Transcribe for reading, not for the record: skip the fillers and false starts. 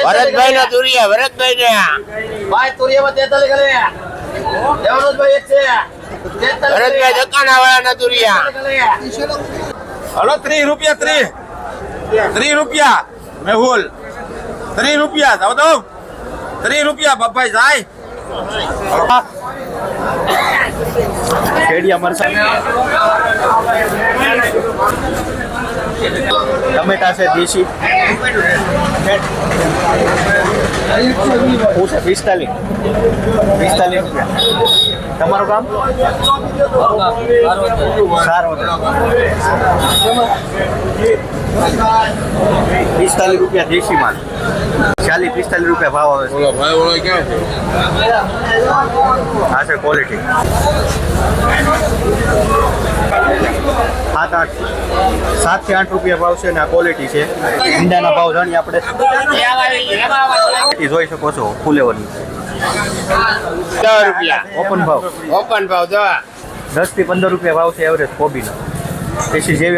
ભરતભાઈ ના તુરિયા, ભરતભાઈ ને ભાઈ તુરિયામાં 43 કરે. દેવરાજભાઈ એક છે. 43 ભરતભાઈ દકાના વાળા ના તુરિયા. હલો 30 રૂપિયા 30 રૂપિયા મેહુલ 30 રૂપિયા જાવ તો 30 રૂપિયા બાપાઈ જાય કેડિયા મરસા ટમેટા છે દેશી હું છે 45 રૂપિયા. તમારું કામ સારું 45 રૂપિયા દેશી માલ 40-45 રૂપિયા ભાવ આવે છે. આ છે ક્વોલિટી 7-8 રૂપિયા ભાવ છે ને આ ક્વોલિટી છે. ઈંડાના ભાવ જાણીએ આપણે જોઈ શકો છો ફૂલેવરની 10 રૂપિયા ઓપન ભાવ ઓપન ભાવ 10 10 થી 15 રૂપિયા ભાવ છે એવરેજ કોબીનો. દેશી જેવી